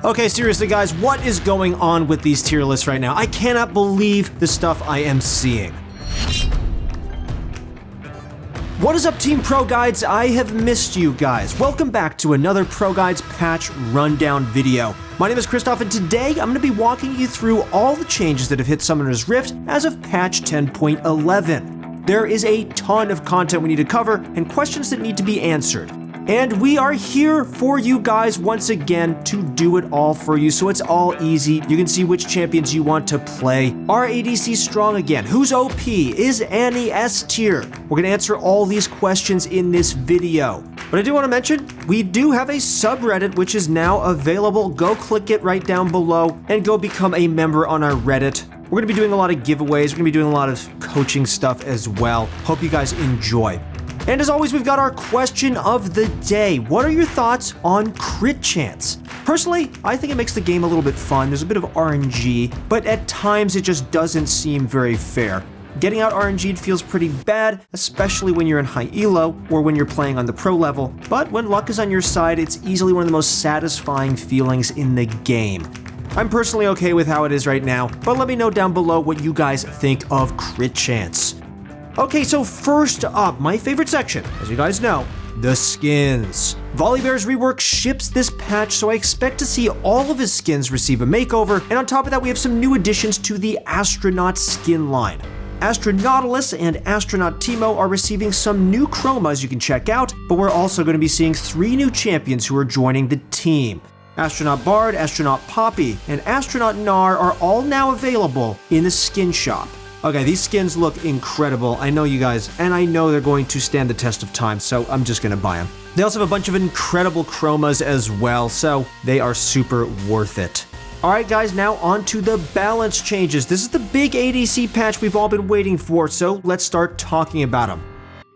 Okay, seriously guys, what is going on with these tier lists right now? I cannot believe the stuff I am seeing. What is up, Team ProGuides? I have missed you guys. Welcome back to another ProGuides patch rundown video. My name is Christoph, and today I'm going to be walking you through all the changes that have hit Summoner's Rift as of patch 10.11. There is a ton of content we need to cover and questions that need to be answered. And we are here for you guys once again to do it all for you, so it's all easy. You can see which champions you want to play. Are ADC strong again? Who's OP? Is Annie S tier? We're going to answer all these questions in this video. But I do want to mention, we do have a subreddit which is now available. Go click it right down below and go become a member on our Reddit. We're going to be doing a lot of giveaways. We're going to be doing a lot of coaching stuff as well. Hope you guys enjoy. And as always, we've got our question of the day. What are your thoughts on crit chance? Personally, I think it makes the game a little bit fun. There's a bit of RNG, but at times it just doesn't seem very fair. Getting out RNG'd feels pretty bad, especially when you're in high elo or when you're playing on the pro level. But when luck is on your side, it's easily one of the most satisfying feelings in the game. I'm personally okay with how it is right now, but let me know down below what you guys think of crit chance. Okay, so first up, my favorite section, as you guys know, the skins. Volibear's rework ships this patch, so I expect to see all of his skins receive a makeover, and on top of that we have some new additions to the Astronaut skin line. Astronautilus and Astronaut Teemo are receiving some new chromas you can check out, but we're also going to be seeing 3 new champions who are joining the team. Astronaut Bard, Astronaut Poppy, and Astronaut Gnar are all now available in the skin shop. Okay, these skins look incredible. I know you guys, and I know they're going to stand the test of time, so I'm just gonna buy them. They also have a bunch of incredible chromas as well, so they are super worth it. Alright guys, now on to the balance changes. This is the big ADC patch we've all been waiting for, so let's start talking about them.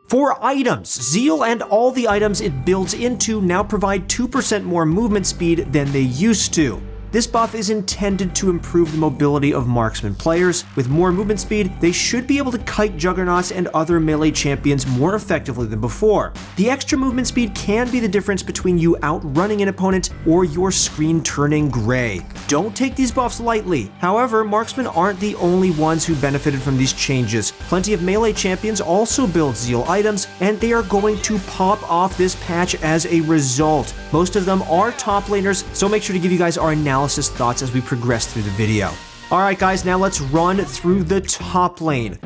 For items, Zeal and all the items it builds into now provide 2% more movement speed than they used to. This buff is intended to improve the mobility of marksman players. With more movement speed, they should be able to kite juggernauts and other melee champions more effectively than before. The extra movement speed can be the difference between you outrunning an opponent or your screen turning gray. Don't take these buffs lightly. However, marksmen aren't the only ones who benefited from these changes. Plenty of melee champions also build Zeal items, and they are going to pop off this patch as a result. Most of them are top laners, so make sure to give you guys our analysis thoughts as we progress through the video. Alright guys, now let's run through the top lane.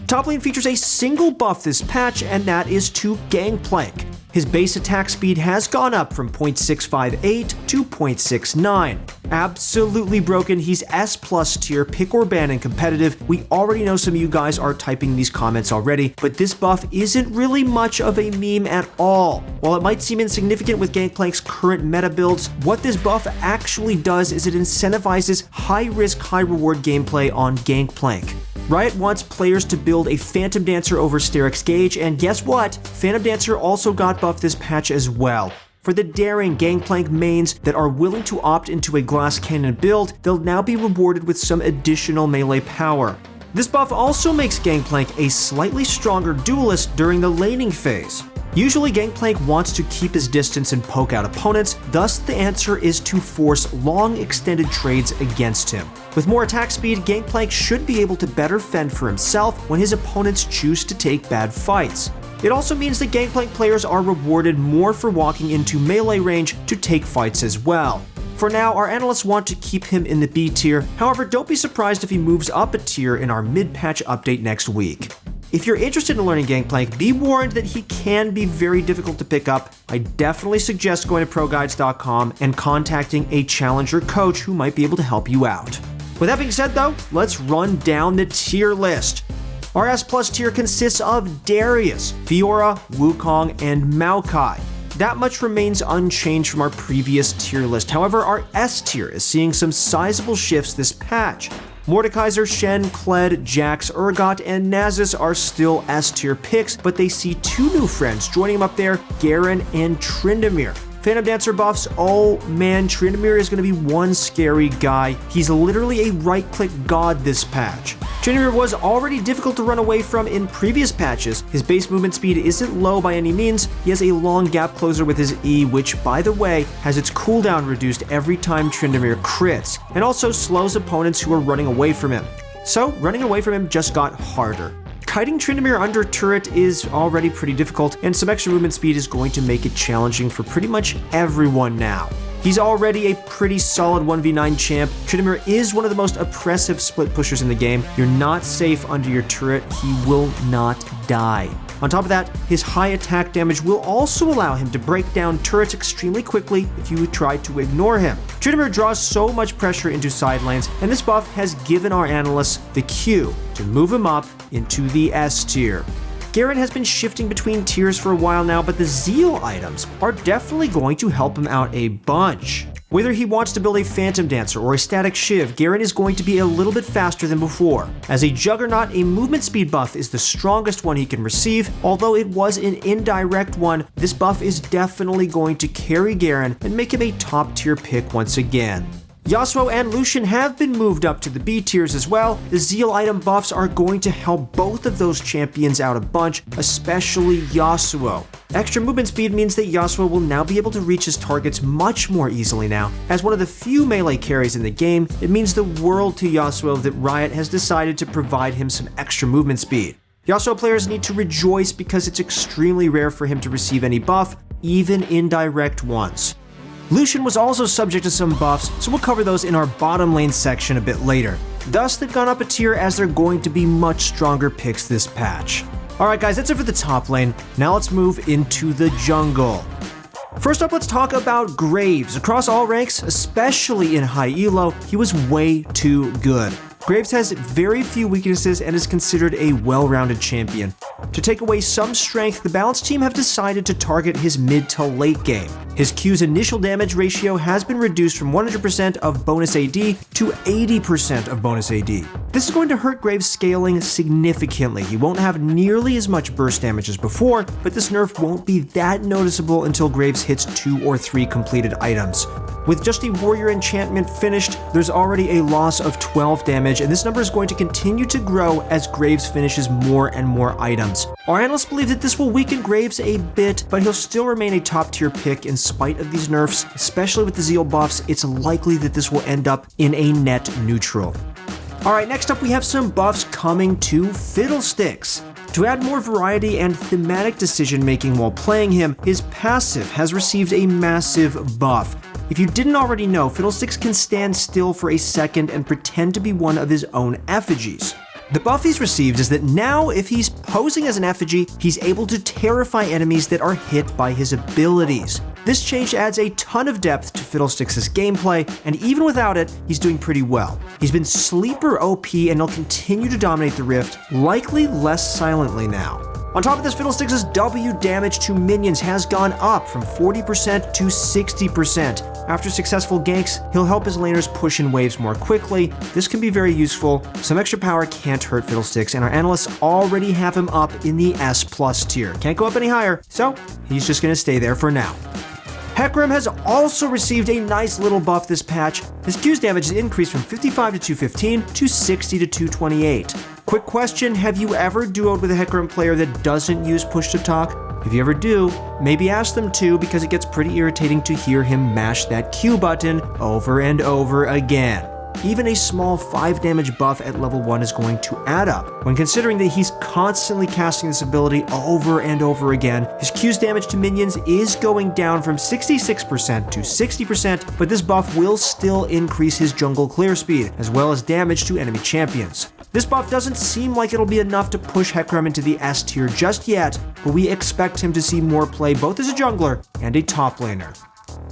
Top lane features a single buff this patch, and that is to Gangplank. His base attack speed has gone up from 0.658 to 0.69. Absolutely broken, he's S+ tier, pick or ban and competitive. We already know some of you guys are typing these comments already, but this buff isn't really much of a meme at all. While it might seem insignificant with Gangplank's current meta builds, what this buff actually does is it incentivizes high-risk, high-reward gameplay on Gangplank. Riot wants players to build a Phantom Dancer over Sterix Gauge, and guess what? Phantom Dancer also got buffed this patch as well. For the daring Gangplank mains that are willing to opt into a glass cannon build, they'll now be rewarded with some additional melee power. This buff also makes Gangplank a slightly stronger duelist during the laning phase. Usually Gangplank wants to keep his distance and poke out opponents, thus the answer is to force long extended trades against him. With more attack speed, Gangplank should be able to better fend for himself when his opponents choose to take bad fights. It also means that Gangplank players are rewarded more for walking into melee range to take fights as well. For now, our analysts want to keep him in the B tier, however don't be surprised if he moves up a tier in our mid-patch update next week. If you're interested in learning Gangplank, be warned that he can be very difficult to pick up. I definitely suggest going to ProGuides.com and contacting a challenger coach who might be able to help you out. With that being said though, let's run down the tier list. Our S+ tier consists of Darius, Fiora, Wukong, and Maokai. That much remains unchanged from our previous tier list. However, our S tier is seeing some sizable shifts this patch. Mordekaiser, Shen, Kled, Jax, Urgot, and Nasus are still S tier picks, but they see 2 new friends joining them up there, Garen and Tryndamere. Phantom Dancer buffs, oh man, Tryndamere is going to be one scary guy. He's literally a right-click god this patch. Tryndamere was already difficult to run away from in previous patches. His base movement speed isn't low by any means. He has a long gap closer with his E, which, by the way, has its cooldown reduced every time Tryndamere crits, and also slows opponents who are running away from him. So, running away from him just got harder. Kiting Tryndamere under turret is already pretty difficult, and some extra movement speed is going to make it challenging for pretty much everyone now. He's already a pretty solid 1v9 champ. Tryndamere is one of the most oppressive split pushers in the game. You're not safe under your turret. He will not die. On top of that, his high attack damage will also allow him to break down turrets extremely quickly if you try to ignore him. Tryndamere draws so much pressure into side lanes, and this buff has given our analysts the cue to move him up into the S tier. Garen has been shifting between tiers for a while now, but the Zeal items are definitely going to help him out a bunch. Whether he wants to build a Phantom Dancer or a Static Shiv, Garen is going to be a little bit faster than before. As a Juggernaut, a movement speed buff is the strongest one he can receive. Although it was an indirect one, this buff is definitely going to carry Garen and make him a top tier pick once again. Yasuo and Lucian have been moved up to the B tiers as well. The Zeal item buffs are going to help both of those champions out a bunch, especially Yasuo. Extra movement speed means that Yasuo will now be able to reach his targets much more easily now. As one of the few melee carries in the game, it means the world to Yasuo that Riot has decided to provide him some extra movement speed. Yasuo players need to rejoice because it's extremely rare for him to receive any buff, even indirect ones. Lucian was also subject to some buffs, so we'll cover those in our bottom lane section a bit later. Thus, they've gone up a tier as they're going to be much stronger picks this patch. Alright guys, that's it for the top lane. Now let's move into the jungle. First up, let's talk about Graves. Across all ranks, especially in high elo, he was way too good. Graves has very few weaknesses and is considered a well-rounded champion. To take away some strength, the balanced team have decided to target his mid to late game. His Q's initial damage ratio has been reduced from 100% of bonus AD to 80% of bonus AD. This is going to hurt Graves' scaling significantly. He won't have nearly as much burst damage as before, but this nerf won't be that noticeable until Graves hits 2 or 3 completed items. With just a warrior enchantment finished, there's already a loss of 12 damage, and this number is going to continue to grow as Graves finishes more and more items. Our analysts believe that this will weaken Graves a bit, but he'll still remain a top tier pick in spite of these nerfs. Especially with the Zeal buffs, it's likely that this will end up in a net neutral. Alright, next up we have some buffs coming to Fiddlesticks. To add more variety and thematic decision making while playing him, his passive has received a massive buff. If you didn't already know, Fiddlesticks can stand still for a second and pretend to be one of his own effigies. The buff he's received is that now, if he's posing as an effigy, he's able to terrify enemies that are hit by his abilities. This change adds a ton of depth to Fiddlesticks' gameplay, and even without it, he's doing pretty well. He's been sleeper OP and he'll continue to dominate the Rift, likely less silently now. On top of this, Fiddlesticks' W damage to minions has gone up from 40% to 60%. After successful ganks, he'll help his laners push in waves more quickly. This can be very useful. Some extra power can't hurt Fiddlesticks, and our analysts already have him up in the S+ tier. Can't go up any higher, so he's just gonna stay there for now. Hecarim has also received a nice little buff this patch. His Q's damage has increased from 55 to 215 to 60 to 228. Quick question, have you ever duoed with a Hecarim player that doesn't use push to talk? If you ever do, maybe ask them to, because it gets pretty irritating to hear him mash that Q button over and over again. Even a small 5 damage buff at level 1 is going to add up. When considering that he's constantly casting this ability over and over again, his Q's damage to minions is going down from 66% to 60%, but this buff will still increase his jungle clear speed, as well as damage to enemy champions. This buff doesn't seem like it'll be enough to push Hecarim into the S tier just yet, but we expect him to see more play both as a jungler and a top laner.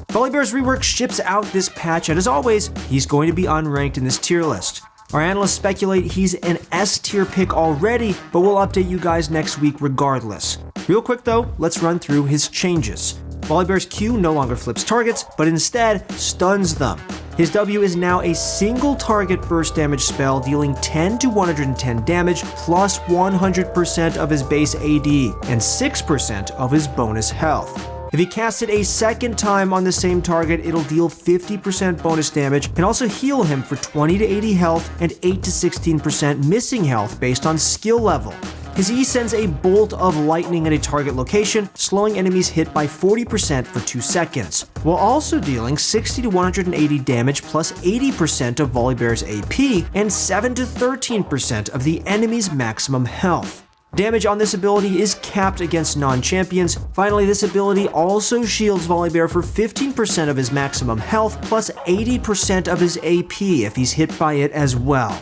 Volibear's rework ships out this patch, and as always, he's going to be unranked in this tier list. Our analysts speculate he's an S tier pick already, but we'll update you guys next week regardless. Real quick though, let's run through his changes. Volibear's Q no longer flips targets, but instead stuns them. His W is now a single target burst damage spell, dealing 10 to 110 damage, plus 100% of his base AD, and 6% of his bonus health. If he casts it a second time on the same target, it'll deal 50% bonus damage and also heal him for 20 to 80 health and 8 to 16% missing health based on skill level. His E sends a bolt of lightning at a target location, slowing enemies hit by 40% for 2 seconds, while also dealing 60 to 180 damage plus 80% of Volibear's AP and 7 to 13% of the enemy's maximum health. Damage on this ability is capped against non-champions. Finally, this ability also shields Volibear for 15% of his maximum health plus 80% of his AP if he's hit by it as well.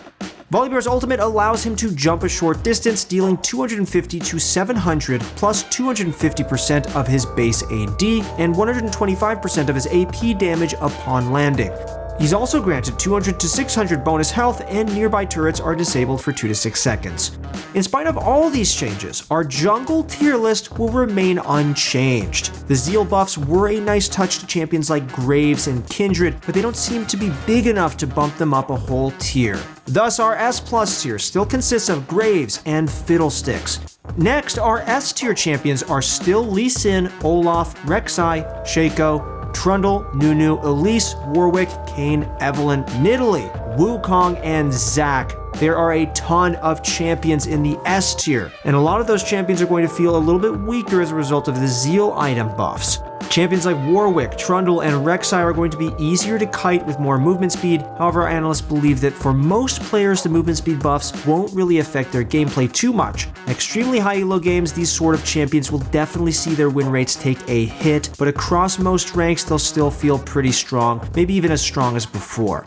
Volibear's ultimate allows him to jump a short distance, dealing 250 to 700 plus 250% of his base AD and 125% of his AP damage upon landing. He's also granted 200 to 600 bonus health, and nearby turrets are disabled for 2 to 6 seconds. In spite of all these changes, our jungle tier list will remain unchanged. The Zeal buffs were a nice touch to champions like Graves and Kindred, but they don't seem to be big enough to bump them up a whole tier. Thus, our S+ tier still consists of Graves and Fiddlesticks. Next, our S tier champions are still Lee Sin, Olaf, Rek'Sai, Shaco, Trundle, Nunu, Elise, Warwick, Kayn, Evelynn, Nidalee, Wukong, and Zac. There are a ton of champions in the S tier, and a lot of those champions are going to feel a little bit weaker as a result of the Zeal item buffs. Champions like Warwick, Trundle, and Rek'Sai are going to be easier to kite with more movement speed. However, our analysts believe that for most players, the movement speed buffs won't really affect their gameplay too much. In extremely high elo games, these sort of champions will definitely see their win rates take a hit, but across most ranks, they'll still feel pretty strong, maybe even as strong as before.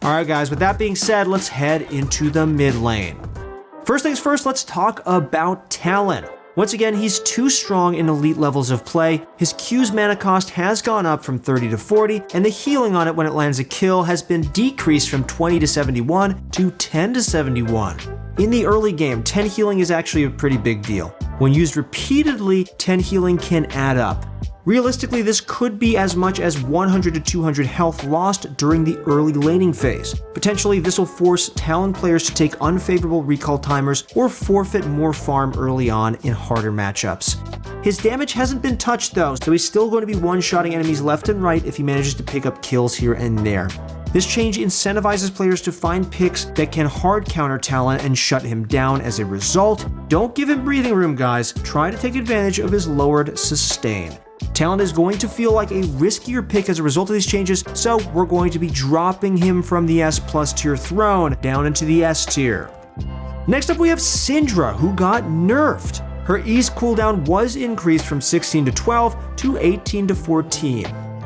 Alright guys, with that being said, let's head into the mid lane. First things first, let's talk about Talon. Once again, he's too strong in elite levels of play. His Q's mana cost has gone up from 30 to 40, and the healing on it when it lands a kill has been decreased from 20 to 71 to 10 to 71. In the early game, 10 healing is actually a pretty big deal. When used repeatedly, 10 healing can add up. Realistically, this could be as much as 100 to 200 health lost during the early laning phase. Potentially, this will force Talon players to take unfavorable recall timers or forfeit more farm early on in harder matchups. His damage hasn't been touched though, so he's still going to be one-shotting enemies left and right if he manages to pick up kills here and there. This change incentivizes players to find picks that can hard counter Talon and shut him down as a result. Don't give him breathing room, guys. Try to take advantage of his lowered sustain. Talon is going to feel like a riskier pick as a result of these changes, so we're going to be dropping him from the S+ tier throne down into the S tier. Next up we have Syndra, who got nerfed. Her E's cooldown was increased from 16 to 12 to 18 to 14.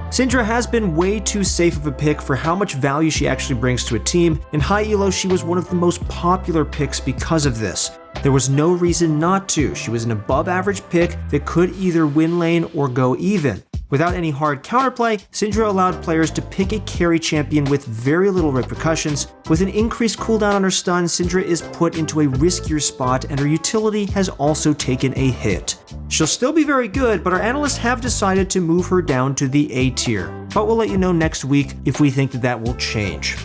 Syndra has been way too safe of a pick for how much value she actually brings to a team. In high elo, she was one of the most popular picks because of this. There was no reason not to. She was an above average pick that could either win lane or go even. Without any hard counterplay, Syndra allowed players to pick a carry champion with very little repercussions. With an increased cooldown on her stun, Syndra is put into a riskier spot and her utility has also taken a hit. She'll still be very good, but our analysts have decided to move her down to the A tier. But we'll let you know next week if we think that will change.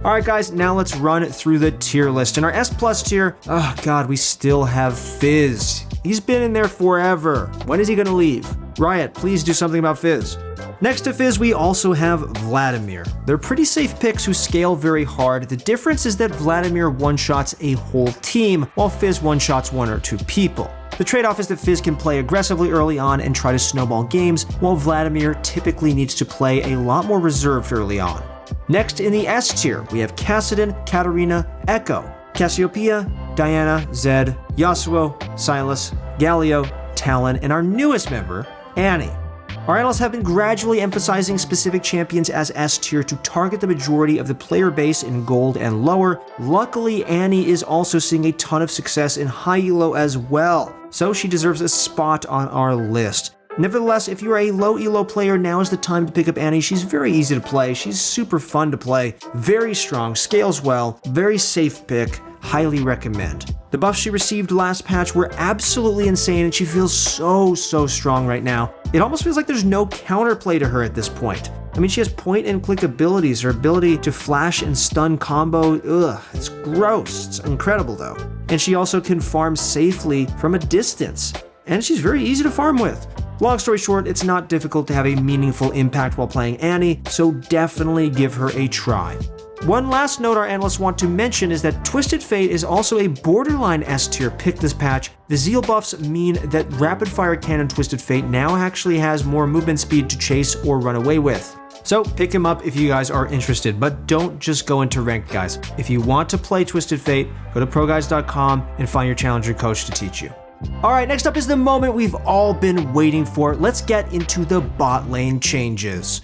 Alright guys, now let's run through the tier list. In our S+ tier, oh god, we still have Fizz. He's been in there forever. When is he gonna leave? Riot, please do something about Fizz. Next to Fizz, we also have Vladimir. They're pretty safe picks who scale very hard. The difference is that Vladimir one-shots a whole team, while Fizz one-shots 1 or 2 people. The trade-off is that Fizz can play aggressively early on and try to snowball games, while Vladimir typically needs to play a lot more reserved early on. Next in the S tier, we have Kassadin, Katarina, Echo, Cassiopeia, Diana, Zed, Yasuo, Sylas, Galio, Talon, and our newest member, Annie. Our analysts have been gradually emphasizing specific champions as S tier to target the majority of the player base in gold and lower. Luckily, Annie is also seeing a ton of success in high elo as well, so she deserves a spot on our list. Nevertheless, if you're a low elo player, now is the time to pick up Annie. She's very easy to play, she's super fun to play, very strong, scales well, very safe pick, highly recommend. The buffs she received last patch were absolutely insane and she feels so strong right now. It almost feels like there's no counterplay to her at this point. I mean, she has point and click abilities, her ability to flash and stun combo, it's gross, it's incredible though. And she also can farm safely from a distance, and she's very easy to farm with. Long story short, it's not difficult to have a meaningful impact while playing Annie, so definitely give her a try. One last note our analysts want to mention is that Twisted Fate is also a borderline S tier pick this patch. The Zeal buffs mean that Rapid Fire Cannon Twisted Fate now actually has more movement speed to chase or run away with. So pick him up if you guys are interested, but don't just go into ranked, guys. If you want to play Twisted Fate, go to ProGuides.com and find your challenger coach to teach you. Alright, next up is the moment we've all been waiting for. Let's get into the bot lane changes.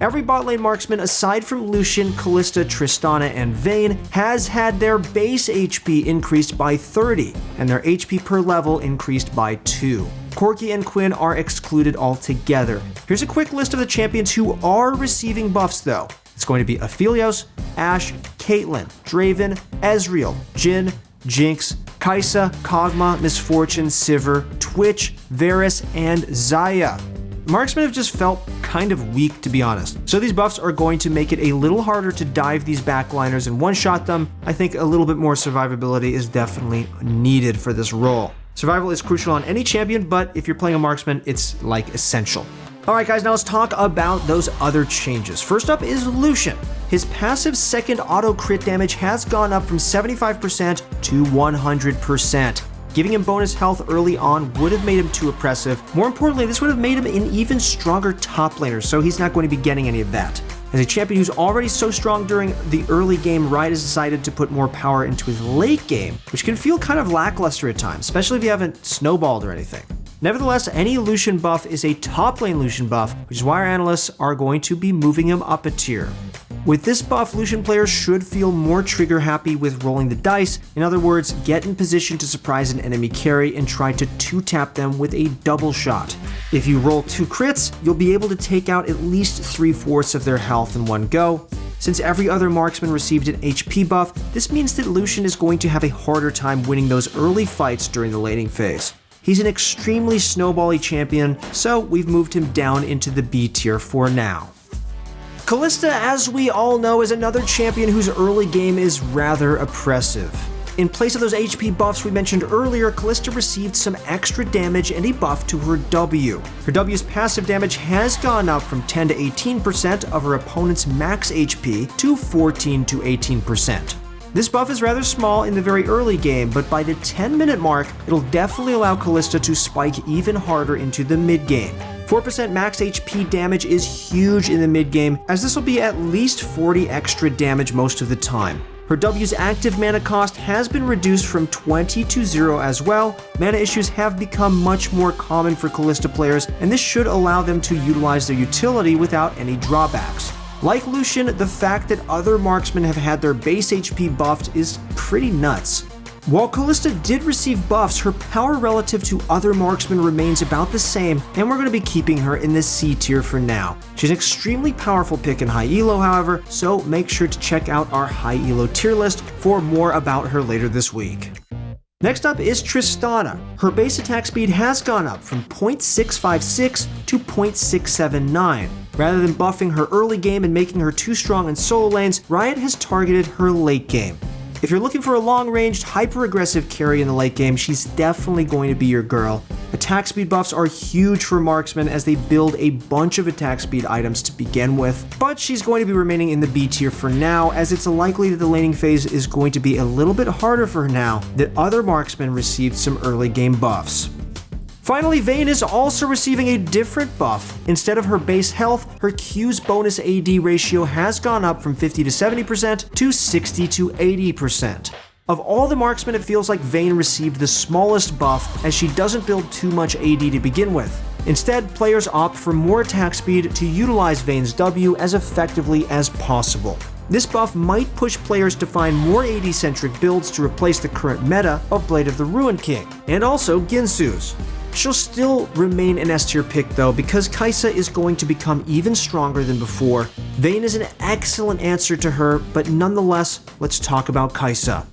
Every bot lane marksman aside from Lucian, Kalista, Tristana, and Vayne has had their base HP increased by 30, and their HP per level increased by 2. Corki and Quinn are excluded altogether. Here's a quick list of the champions who are receiving buffs though. It's going to be Aphelios, Ashe, Caitlyn, Draven, Ezreal, Jhin, Jinx, Kai'Sa, Kog'Maw, Misfortune, Sivir, Twitch, Varus, and Xayah. Marksmen have just felt kind of weak, to be honest. So these buffs are going to make it a little harder to dive these backliners and one-shot them. I think a little bit more survivability is definitely needed for this role. Survival is crucial on any champion, but if you're playing a marksman, it's like essential. Alright guys, now let's talk about those other changes. First up is Lucian. His passive second auto crit damage has gone up from 75% to 100%. Giving him bonus health early on would have made him too oppressive. More importantly, this would have made him an even stronger top laner, so he's not going to be getting any of that. As a champion who's already so strong during the early game, Riot has decided to put more power into his late game, which can feel kind of lackluster at times, especially if you haven't snowballed or anything. Nevertheless, any Lucian buff is a top lane Lucian buff, which is why our analysts are going to be moving him up a tier. With this buff, Lucian players should feel more trigger happy with rolling the dice. In other words, get in position to surprise an enemy carry and try to 2-tap them with a double shot. If you roll 2 crits, you'll be able to take out at least 3/4 of their health in one go. Since every other marksman received an HP buff, this means that Lucian is going to have a harder time winning those early fights during the laning phase. He's an extremely snowbally champion, so we've moved him down into the B tier for now. Kalista, as we all know, is another champion whose early game is rather oppressive. In place of those HP buffs we mentioned earlier, Kalista received some extra damage and a buff to her W. Her W's passive damage has gone up from 10 to 18% of her opponent's max HP to 14 to 18%. This buff is rather small in the very early game, but by the 10-minute mark, it'll definitely allow Kalista to spike even harder into the mid-game. 4% max HP damage is huge in the mid-game, as this will be at least 40 extra damage most of the time. Her W's active mana cost has been reduced from 20 to 0 as well. Mana issues have become much more common for Kalista players, and this should allow them to utilize their utility without any drawbacks. Like Lucian, the fact that other marksmen have had their base HP buffed is pretty nuts. While Kalista did receive buffs, her power relative to other marksmen remains about the same, and we're going to be keeping her in the C tier for now. She's an extremely powerful pick in high elo, however, so make sure to check out our high elo tier list for more about her later this week. Next up is Tristana. Her base attack speed has gone up from 0.656 to 0.679. Rather than buffing her early game and making her too strong in solo lanes, Riot has targeted her late game. If you're looking for a long-ranged, hyper-aggressive carry in the late game, she's definitely going to be your girl. Attack speed buffs are huge for marksmen as they build a bunch of attack speed items to begin with, but she's going to be remaining in the B tier for now, as it's likely that the laning phase is going to be a little bit harder for her now that other marksmen received some early game buffs. Finally, Vayne is also receiving a different buff. Instead of her base health, her Q's bonus AD ratio has gone up from 50 to 70% to 60 to 80%. Of all the marksmen, it feels like Vayne received the smallest buff, as she doesn't build too much AD to begin with. Instead, players opt for more attack speed to utilize Vayne's W as effectively as possible. This buff might push players to find more AD-centric builds to replace the current meta of Blade of the Ruined King, and also Ginsu's. She'll still remain an S tier pick though, because Kai'Sa is going to become even stronger than before. Vayne is an excellent answer to her, but nonetheless, let's talk about Kai'Sa.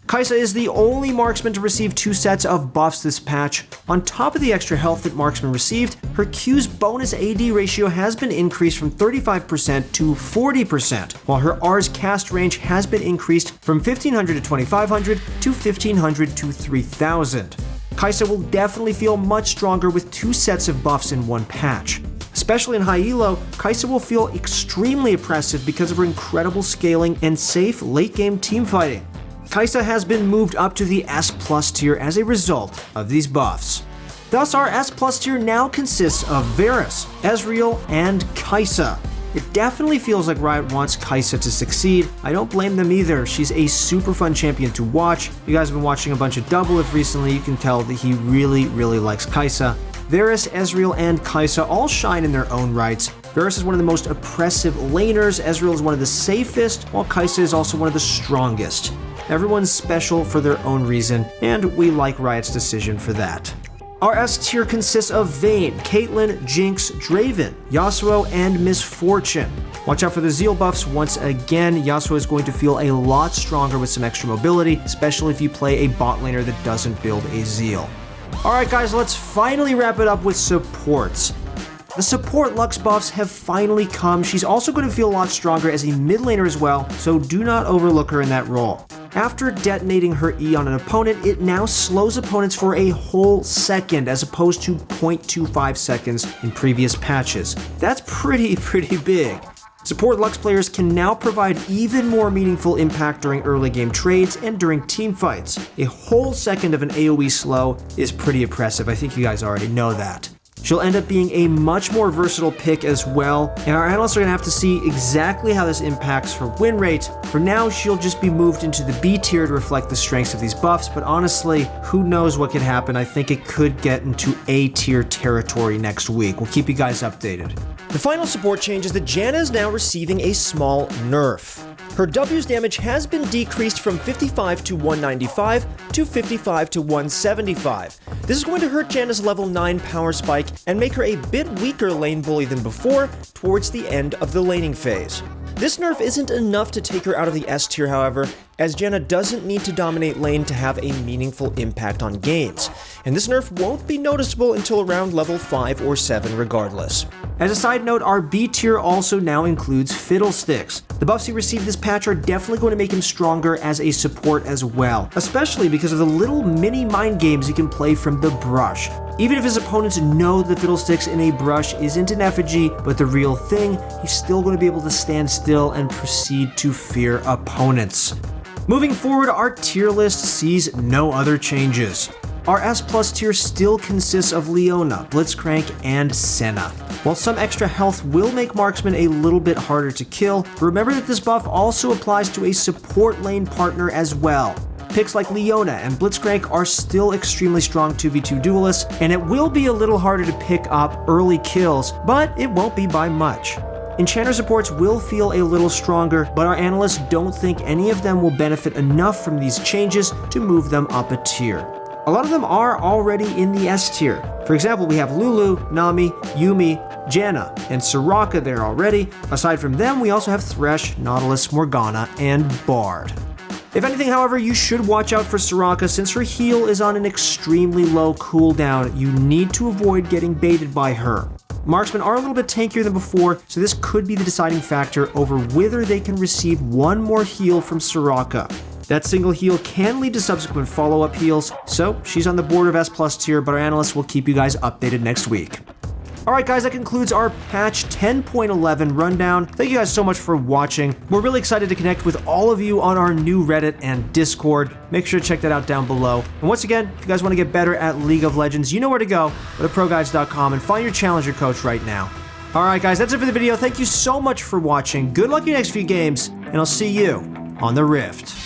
Kai'Sa is the only marksman to receive 2 sets of buffs this patch. On top of the extra health that marksman received, her Q's bonus AD ratio has been increased from 35% to 40%, while her R's cast range has been increased from 1500 to 2500 to 1500 to 3000. Kai'Sa will definitely feel much stronger with 2 sets of buffs in one patch. Especially in high elo, Kai'Sa will feel extremely oppressive because of her incredible scaling and safe late-game teamfighting. Kai'Sa has been moved up to the S+ tier as a result of these buffs. Thus, our S+ tier now consists of Varus, Ezreal, and Kai'Sa. It definitely feels like Riot wants Kai'Sa to succeed. I don't blame them either. She's a super fun champion to watch. You guys have been watching a bunch of Doublelift recently. You can tell that he really likes Kai'Sa. Varus, Ezreal, and Kai'Sa all shine in their own rights. Varus is one of the most oppressive laners, Ezreal is one of the safest, while Kai'Sa is also one of the strongest. Everyone's special for their own reason, and we like Riot's decision for that. Our S tier consists of Vayne, Caitlyn, Jinx, Draven, Yasuo, and Misfortune. Watch out for the Zeal buffs once again. Yasuo is going to feel a lot stronger with some extra mobility, especially if you play a bot laner that doesn't build a Zeal. Alright guys, let's finally wrap it up with supports. The support Lux buffs have finally come. She's also going to feel a lot stronger as a mid laner as well, so do not overlook her in that role. After detonating her E on an opponent, it now slows opponents for a whole second as opposed to 0.25 seconds in previous patches. That's pretty big. Support Lux players can now provide even more meaningful impact during early game trades and during team fights. A whole second of an AoE slow is pretty impressive. I think you guys already know that. She'll end up being a much more versatile pick as well, and our analysts are going to have to see exactly how this impacts her win rate. For now, she'll just be moved into the B tier to reflect the strengths of these buffs, but honestly, who knows what could happen. I think it could get into A tier territory next week. We'll keep you guys updated. The final support change is that Janna is now receiving a small nerf. Her W's damage has been decreased from 55 to 195 to 55 to 175. This is going to hurt Janna's level 9 power spike and make her a bit weaker lane bully than before towards the end of the laning phase. This nerf isn't enough to take her out of the S tier, however, as Janna doesn't need to dominate lane to have a meaningful impact on games, and this nerf won't be noticeable until around level 5 or 7 regardless. As a side note, our B tier also now includes Fiddlesticks. The buffs he received this patch are definitely going to make him stronger as a support as well, especially because of the little mini mind games he can play from the brush. Even if his opponents know the Fiddlesticks in a brush isn't an effigy, but the real thing, he's still going to be able to stand still and proceed to fear opponents. Moving forward, our tier list sees no other changes. Our S+ tier still consists of Leona, Blitzcrank, and Senna. While some extra health will make marksman a little bit harder to kill, remember that this buff also applies to a support lane partner as well. Picks like Leona and Blitzcrank are still extremely strong 2v2 duelists, and it will be a little harder to pick up early kills, but it won't be by much. Enchanter supports will feel a little stronger, but our analysts don't think any of them will benefit enough from these changes to move them up a tier. A lot of them are already in the S tier. For example, we have Lulu, Nami, Yuumi, Janna, and Soraka there already. Aside from them, we also have Thresh, Nautilus, Morgana, and Bard. If anything, however, you should watch out for Soraka since her heal is on an extremely low cooldown. You need to avoid getting baited by her. Marksmen are a little bit tankier than before, so this could be the deciding factor over whether they can receive one more heal from Soraka. That single heal can lead to subsequent follow-up heals, so she's on the border of S+ tier, but our analysts will keep you guys updated next week. Alright guys, that concludes our patch 10.11 rundown. Thank you guys so much for watching. We're really excited to connect with all of you on our new Reddit and Discord. Make sure to check that out down below. And once again, if you guys want to get better at League of Legends, you know where to go. Go to ProGuides.com and find your challenger coach right now. Alright guys, that's it for the video. Thank you so much for watching. Good luck in your next few games, and I'll see you on the Rift.